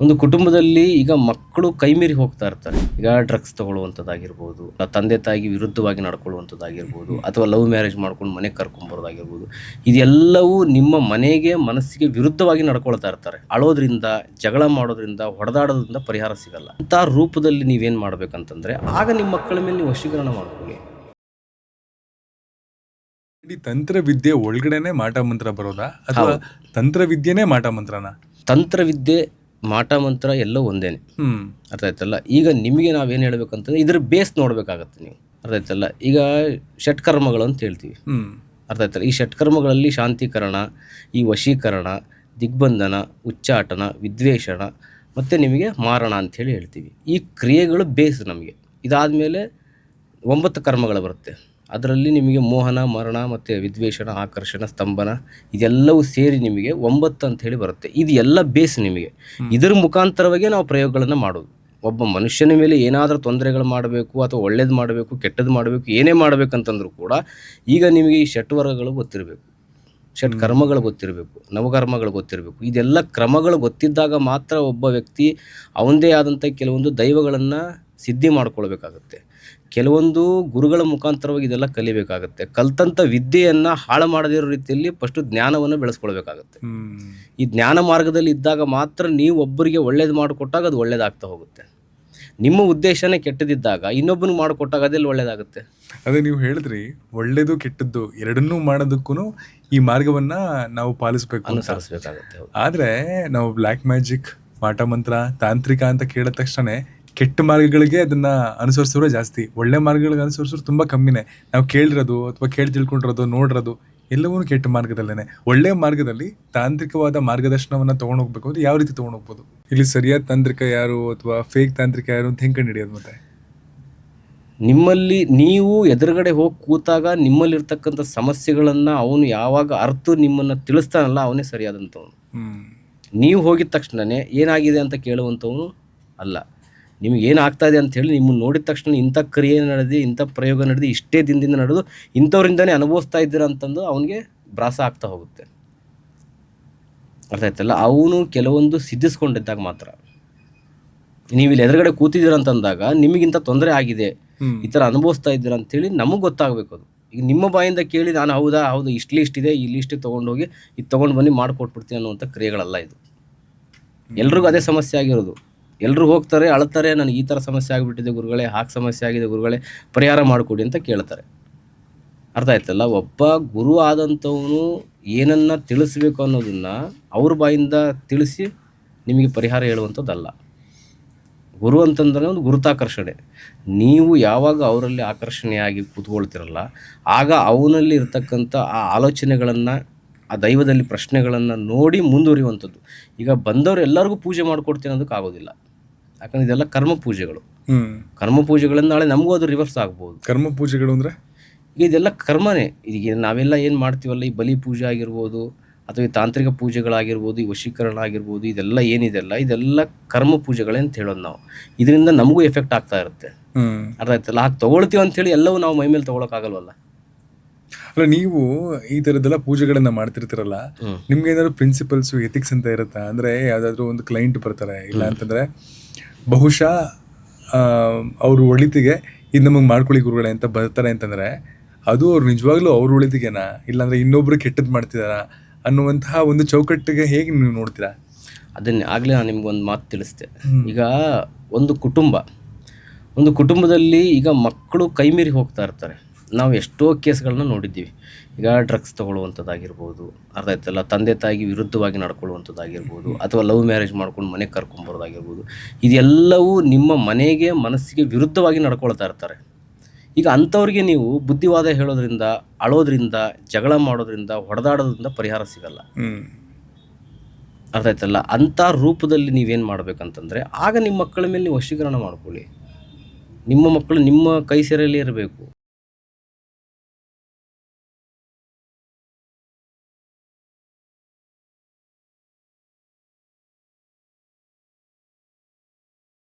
ಒಂದು ಕುಟುಂಬದಲ್ಲಿ ಈಗ ಮಕ್ಕಳು ಕೈಮೀರಿ ಹೋಗ್ತಾ ಇರ್ತಾರೆ. ಈಗ ಡ್ರಗ್ಸ್ ತಗೊಳ್ಳುವಂಥದ್ದಾಗಿರ್ಬೋದು, ತಂದೆ ತಾಯಿಗೆ ವಿರುದ್ಧವಾಗಿ ನಡ್ಕೊಳ್ಳುವಂಥದ್ದಾಗಿರ್ಬೋದು, ಅಥವಾ ಲವ್ ಮ್ಯಾರೇಜ್ ಮಾಡ್ಕೊಂಡು ಮನೆಗೆ ಕರ್ಕೊಂಬರೋದಾಗಿರ್ಬೋದು. ಇದೆಲ್ಲವೂ ನಿಮ್ಮ ಮನೆಗೆ ಮನಸ್ಸಿಗೆ ವಿರುದ್ಧವಾಗಿ ನಡ್ಕೊಳ್ತಾ ಇರ್ತಾರೆ. ಅಳೋದ್ರಿಂದ, ಜಗಳ ಮಾಡೋದ್ರಿಂದ, ಹೊಡೆದಾಡೋದ್ರಿಂದ ಪರಿಹಾರ ಸಿಗಲ್ಲ. ಅಂಥ ರೂಪದಲ್ಲಿ ನೀವೇನು ಮಾಡ್ಬೇಕಂತಂದ್ರೆ ಆಗ ನಿಮ್ಮ ಮಕ್ಕಳ ಮೇಲೆ ನೀವು ವಶೀಕರಣ ಮಾಡ್ಕೊಳ್ಳಿ. ಇಡೀ ತಂತ್ರವಿದ್ಯೆ ಒಳಗಡೆನೆ ಮಾಟ ಮಂತ್ರ ಬರೋದಾ ಅಥವಾ ತಂತ್ರವಿದ್ಯೆನೇ ಮಾಟ ಮಂತ್ರನ? ತಂತ್ರವಿದ್ಯೆ, ಮಾಟ ಮಂತ್ರ ಎಲ್ಲ ಒಂದೇನೆ. ಅರ್ಥ ಆಯ್ತಲ್ಲ? ಈಗ ನಿಮಗೆ ನಾವೇನು ಹೇಳ್ಬೇಕಂತಂದ್ರೆ ಇದ್ರ ಬೇಸ್ ನೋಡ್ಬೇಕಾಗತ್ತೆ ನೀವು. ಅರ್ಥ ಆಯ್ತಲ್ಲ? ಈಗ ಷಟ್ಕರ್ಮಗಳು ಅಂತ ಹೇಳ್ತೀವಿ. ಅರ್ಥ ಆಯ್ತಲ್ಲ? ಈ ಷಟ್ಕರ್ಮಗಳಲ್ಲಿ ಶಾಂತೀಕರಣ, ಈ ವಶೀಕರಣ, ದಿಗ್ಬಂಧನ, ಉಚ್ಚಾಟನ, ವಿದ್ವೇಷಣ ಮತ್ತು ನಿಮಗೆ ಮಾರಣ ಅಂಥೇಳಿ ಹೇಳ್ತೀವಿ. ಈ ಕ್ರಿಯೆಗಳು ಬೇಸ್ ನಮಗೆ. ಇದಾದಮೇಲೆ 9 ಕರ್ಮಗಳು ಬರುತ್ತೆ. ಅದರಲ್ಲಿ ನಿಮಗೆ ಮೋಹನ, ಮರಣ ಮತ್ತು ವಿದ್ವೇಷಣ, ಆಕರ್ಷಣ, ಸ್ತಂಭನ ಇದೆಲ್ಲವೂ ಸೇರಿ ನಿಮಗೆ 9 ಅಂಥೇಳಿ ಬರುತ್ತೆ. ಇದು ಎಲ್ಲ ಬೇಸ್ ನಿಮಗೆ. ಇದರ ಮುಖಾಂತರವಾಗಿ ನಾವು ಪ್ರಯೋಗಗಳನ್ನು ಮಾಡೋದು. ಒಬ್ಬ ಮನುಷ್ಯನ ಮೇಲೆ ಏನಾದರೂ ತೊಂದರೆಗಳು ಮಾಡಬೇಕು ಅಥವಾ ಒಳ್ಳೇದು ಮಾಡಬೇಕು, ಕೆಟ್ಟದ್ದು ಮಾಡಬೇಕು, ಏನೇ ಮಾಡಬೇಕಂತಂದ್ರೂ ಕೂಡ ಈಗ ನಿಮಗೆ ಈ ಷಟ್ವರ್ಗಗಳು ಗೊತ್ತಿರಬೇಕು, ಷಟ್ಕರ್ಮಗಳು ಗೊತ್ತಿರಬೇಕು, ನವಕರ್ಮಗಳು ಗೊತ್ತಿರಬೇಕು. ಇದೆಲ್ಲ ಕ್ರಮಗಳು ಗೊತ್ತಿದ್ದಾಗ ಮಾತ್ರ ಒಬ್ಬ ವ್ಯಕ್ತಿ ಅವನದೇ ಆದಂಥ ಕೆಲವೊಂದು ದೈವಗಳನ್ನು ಸಿದ್ಧಿ ಮಾಡ್ಕೊಳ್ಬೇಕಾಗತ್ತೆ. ಕೆಲವೊಂದು ಗುರುಗಳ ಮುಖಾಂತರವಾಗಿ ಇದೆಲ್ಲ ಕಲಿಬೇಕಾಗುತ್ತೆ. ಕಲ್ತಂಥ ವಿದ್ಯೆಯನ್ನು ಹಾಳು ಮಾಡದಿರೋ ರೀತಿಯಲ್ಲಿ ಫಸ್ಟು ಜ್ಞಾನವನ್ನು ಬೆಳೆಸ್ಕೊಳ್ಬೇಕಾಗತ್ತೆ. ಈ ಜ್ಞಾನ ಮಾರ್ಗದಲ್ಲಿ ಇದ್ದಾಗ ಮಾತ್ರ ನೀವು ಒಬ್ಬರಿಗೆ ಒಳ್ಳೇದು ಮಾಡಿಕೊಟ್ಟಾಗ ಅದು ಒಳ್ಳೇದಾಗ್ತಾ ಹೋಗುತ್ತೆ. ನಿಮ್ಮ ಉದ್ದೇಶನೇ ಕೆಟ್ಟದಿದ್ದಾಗ ಇನ್ನೊಬ್ಬನಿಗೆ ಮಾಡಿಕೊಟ್ಟಾಗ ಅದೆಲ್ಲ ಒಳ್ಳೇದಾಗುತ್ತೆ. ಅದೇ ನೀವು ಹೇಳಿದ್ರಿ, ಒಳ್ಳೇದು ಕೆಟ್ಟದ್ದು ಎರಡನ್ನೂ ಮಾಡೋದಕ್ಕೂ ಈ ಮಾರ್ಗವನ್ನ ನಾವು ಪಾಲಿಸಬೇಕು, ಅನುಸರಿಸಬೇಕಾಗುತ್ತೆ. ಆದ್ರೆ ನಾವು ಬ್ಲ್ಯಾಕ್ ಮ್ಯಾಜಿಕ್, ಮಾಟ ಮಂತ್ರ, ತಾಂತ್ರಿಕ ಅಂತ ಕೇಳಿದ ತಕ್ಷಣ ಕೆಟ್ಟ ಮಾರ್ಗಗಳಿಗೆ ಅದನ್ನ ಅನುಸರಿಸೋರು ಜಾಸ್ತಿ, ಒಳ್ಳೆ ಮಾರ್ಗಗಳಿಗೆ ಅನುಸರಿಸೋರು ತುಂಬಾ ಕಮ್ಮಿನೇ. ನಾವು ಕೇಳಿರೋದು ಅಥವಾ ಕೇಳಿ ತಿಳ್ಕೊಂಡಿರೋದು, ನೋಡಿರೋದು ಎಲ್ಲವೂ ಕೆಟ್ಟ ಮಾರ್ಗದಲ್ಲೇನೆ. ಒಳ್ಳೆ ಮಾರ್ಗದಲ್ಲಿ ತಾಂತ್ರಿಕವಾದ ಮಾರ್ಗದರ್ಶನವನ್ನ ತಗೊಂಡೋಗ್ಬೇಕು ಅಂದ್ರೆ ಯಾವ ರೀತಿ ತಗೊಂಡೋಗ್ಬೋದು? ಇಲ್ಲಿ ಸರಿಯಾದ ತಾಂತ್ರಿಕ ಯಾರು ಅಥವಾ ಫೇಕ್ ತಾಂತ್ರಿಕ ಯಾರು ಅಂತ ಹೆಂಗೆ ಕಂಡುಹಿಡಿಯೋದು? ಮತ್ತೆ ನಿಮ್ಮಲ್ಲಿ ನೀವು ಎದುರುಗಡೆ ಹೋಗಿ ಕೂತಾಗ ನಿಮ್ಮಲ್ಲಿರ್ತಕ್ಕಂಥ ಸಮಸ್ಯೆಗಳನ್ನು ಅವನು ಯಾವಾಗ ಅರ್ಥ ನಿಮ್ಮನ್ನು ತಿಳಿಸ್ತಾನಲ್ಲ ಅವನೇ ಸರಿಯಾದಂಥವನು. ನೀವು ಹೋಗಿದ ತಕ್ಷಣವೇ ಏನಾಗಿದೆ ಅಂತ ಕೇಳುವಂಥವನು ಅಲ್ಲ. ನಿಮ್ಗೆ ಏನಾಗ್ತಾ ಇದೆ ಅಂಥೇಳಿ ನಿಮ್ಮನ್ನು ನೋಡಿದ ತಕ್ಷಣ ಇಂಥ ಕ್ರಿಯೆ ನಡೆದು, ಇಂಥ ಪ್ರಯೋಗ ನಡೆದು, ಇಷ್ಟೇ ದಿನದಿಂದ ನಡೆದು ಇಂಥವ್ರಿಂದನೇ ಅನುಭವಿಸ್ತಾ ಇದ್ದೀರಾ ಅಂತಂದು ಅವನಿಗೆ ಭ್ರಾಸ ಆಗ್ತಾ ಹೋಗುತ್ತೆ. ಅರ್ಥ ಆಯ್ತಲ್ಲ? ಅವನು ಕೆಲವೊಂದು ಸಿದ್ಧಿಸ್ಕೊಂಡಿದ್ದಾಗ ಮಾತ್ರ. ನೀವು ಇಲ್ಲಿ ಎದುರುಗಡೆ ಕೂತಿದ್ದೀರ ಅಂತಂದಾಗ ನಿಮಗಿಂತ ತೊಂದರೆ ಆಗಿದೆ, ಈ ಥರ ಅನುಭವಿಸ್ತಾ ಇದ್ದೀರಾ ಅಂಥೇಳಿ ನಮಗೆ ಗೊತ್ತಾಗಬೇಕು. ಅದು ಈಗ ನಿಮ್ಮ ಬಾಯಿಂದ ಕೇಳಿ ನಾನು ಹೌದು ಇಷ್ಟಿದೆ, ಇಲ್ಲಿ ಇಷ್ಟು ತೊಗೊಂಡೋಗಿ ಇದು ತೊಗೊಂಡು ಬನ್ನಿ ಮಾಡಿಕೊಟ್ಬಿಡ್ತೀನಿ ಅನ್ನುವಂಥ ಕ್ರಿಯೆಗಳಲ್ಲ ಇದು. ಎಲ್ರಿಗೂ ಅದೇ ಸಮಸ್ಯೆ ಆಗಿರೋದು. ಎಲ್ಲರೂ ಹೋಗ್ತಾರೆ, ಅಳ್ತಾರೆ, ನನಗೆ ಈ ಥರ ಸಮಸ್ಯೆ ಆಗಿಬಿಟ್ಟಿದೆ ಗುರುಗಳೇ, ಹಾಗೆ ಸಮಸ್ಯೆ ಆಗಿದೆ ಗುರುಗಳೇ, ಪರಿಹಾರ ಮಾಡಿಕೊಡಿ ಅಂತ ಕೇಳ್ತಾರೆ. ಅರ್ಥ ಆಯ್ತಲ್ಲ? ಒಬ್ಬ ಗುರು ಆದಂಥವನು ಏನನ್ನು ತಿಳಿಸ್ಬೇಕು ಅನ್ನೋದನ್ನು ಅವ್ರ ಬಾಯಿಂದ ತಿಳಿಸಿ ನಿಮಗೆ ಪರಿಹಾರ ಹೇಳುವಂಥದ್ದಲ್ಲ. ಗುರು ಅಂತಂದ್ರೆ ಒಂದು ಗುರುತಾಕರ್ಷಣೆ. ನೀವು ಯಾವಾಗ ಅವರಲ್ಲಿ ಆಕರ್ಷಣೆಯಾಗಿ ಕೂತ್ಕೊಳ್ತಿರಲ್ಲ ಆಗ ಅವನಲ್ಲಿ ಇರ್ತಕ್ಕಂಥ ಆ ಆಲೋಚನೆಗಳನ್ನು, ಆ ದೈವದಲ್ಲಿ ಪ್ರಶ್ನೆಗಳನ್ನು ನೋಡಿ ಮುಂದುವರಿಯುವಂಥದ್ದು. ಈಗ ಬಂದವರು ಎಲ್ಲರಿಗೂ ಪೂಜೆ ಮಾಡಿಕೊಡ್ತೀನಿ ಅನ್ನೋದಕ್ಕೆ ಆಗೋದಿಲ್ಲ. ಯಾಕಂದ್ರೆ ಇದೆಲ್ಲ ಕರ್ಮ ಪೂಜೆಗಳು. ಕರ್ಮ ಪೂಜೆಗಳಿಂದ ನಾಳೆ ನಮಗೂ ಅದು ರಿವರ್ಸ್ ಆಗ್ಬೋದು. ಕರ್ಮ ಪೂಜೆಗಳು ಅಂದರೆ ಈಗ ಇದೆಲ್ಲ ಕರ್ಮನೇ. ಈಗ ನಾವೆಲ್ಲ ಏನು ಮಾಡ್ತೀವಲ್ಲ, ಈ ಬಲಿ ಪೂಜೆ ಆಗಿರ್ಬೋದು ಅಥವಾ ಈ ತಾಂತ್ರಿಕ ಪೂಜೆಗಳಾಗಿರ್ಬೋದು, ಈ ವಶೀಕರಣ ಆಗಿರ್ಬೋದು, ಇದೆಲ್ಲ ಏನಿದೆಲ್ಲ ಇದೆಲ್ಲ ಕರ್ಮ ಪೂಜೆಗಳೇ ಅಂತ ಹೇಳೋದು ನಾವು. ಇದರಿಂದ ನಮಗೂ ಎಫೆಕ್ಟ್ ಆಗ್ತಾ ಇರುತ್ತೆ. ಅರ್ಥ ಆಯ್ತಲ್ಲ? ಹಾಗೆ ತೊಗೊಳ್ತೀವಿ ಅಂಥೇಳಿ ಎಲ್ಲವೂ ನಾವು ಮೈ ಮೇಲೆ ತೊಗೊಳಕ್ಕಾಗಲ್ವಲ್ಲ. ಅಲ್ಲ, ನೀವು ಈ ಥರದ್ದೆಲ್ಲ ಪೂಜೆಗಳನ್ನ ಮಾಡ್ತಿರ್ತೀರಲ್ಲ, ನಿಮ್ಗೆ ಏನಾದ್ರು ಪ್ರಿನ್ಸಿಪಲ್ಸು, ಎಥಿಕ್ಸ್ ಅಂತ ಇರುತ್ತಾ? ಅಂದರೆ ಯಾವುದಾದ್ರೂ ಒಂದು ಕ್ಲೈಂಟ್ ಬರ್ತಾರೆ, ಇಲ್ಲ ಅಂತಂದರೆ ಬಹುಶಃ ಅವ್ರ ಒಳಿತಿಗೆ ಇದು ನಮಗೆ ಮಾಡ್ಕೊಳ್ಳಿ ಗುರುಗಳೇ ಅಂತ ಬರ್ತಾರೆ ಅಂತಂದರೆ ಅದು ಅವ್ರು ನಿಜವಾಗ್ಲೂ ಅವ್ರ ಒಳಿತಿಗೆನಾ, ಇಲ್ಲಾಂದರೆ ಇನ್ನೊಬ್ರು ಕೆಟ್ಟದ್ದು ಮಾಡ್ತಿದಾರಾ ಅನ್ನುವಂತಹ ಒಂದು ಚೌಕಟ್ಟಿಗೆ ಹೇಗೆ ನೀವು ನೋಡ್ತೀರಾ? ಅದನ್ನೇ ಆಗಲೇ ನಾನು ನಿಮ್ಗೊಂದು ಮಾತು ತಿಳಿಸ್ದೆ. ಈಗ ಒಂದು ಕುಟುಂಬದಲ್ಲಿ ಈಗ ಮಕ್ಕಳು ಕೈಮೀರಿ ಹೋಗ್ತಾ ಇರ್ತಾರೆ. ನಾವು ಎಷ್ಟೋ ಕೇಸ್ಗಳನ್ನ ನೋಡಿದ್ದೀವಿ. ಈಗ ಡ್ರಗ್ಸ್ ತೊಗೊಳ್ಳುವಂಥದ್ದಾಗಿರ್ಬೋದು, ಅರ್ಥ ಆಯ್ತಲ್ಲ, ತಂದೆ ತಾಯಿಗೆ ವಿರುದ್ಧವಾಗಿ ನಡ್ಕೊಳ್ಳುವಂಥದ್ದಾಗಿರ್ಬೋದು, ಅಥವಾ ಲವ್ ಮ್ಯಾರೇಜ್ ಮಾಡ್ಕೊಂಡು ಮನೆಗೆ ಕರ್ಕೊಂಬರೋದಾಗಿರ್ಬೋದು. ಇದೆಲ್ಲವೂ ನಿಮ್ಮ ಮನೆಗೆ ಮನಸ್ಸಿಗೆ ವಿರುದ್ಧವಾಗಿ ನಡ್ಕೊಳ್ತಾ ಇರ್ತಾರೆ. ಈಗ ಅಂಥವ್ರಿಗೆ ನೀವು ಬುದ್ಧಿವಾದ ಹೇಳೋದ್ರಿಂದ, ಅಳೋದ್ರಿಂದ, ಜಗಳ ಮಾಡೋದ್ರಿಂದ, ಹೊಡೆದಾಡೋದ್ರಿಂದ ಪರಿಹಾರ ಸಿಗಲ್ಲ. ಅರ್ಥ ಆಯ್ತಲ್ಲ? ಅಂಥ ರೂಪದಲ್ಲಿ ನೀವೇನು ಮಾಡ್ಬೇಕಂತಂದರೆ ಆಗ ನಿಮ್ಮ ಮಕ್ಕಳ ಮೇಲೆ ನೀವು ವಶೀಕರಣ ಮಾಡ್ಕೊಳ್ಳಿ. ನಿಮ್ಮ ಮಕ್ಕಳು ನಿಮ್ಮ ಕೈ ಸೆರೆಯಲ್ಲಿ ಇರಬೇಕು.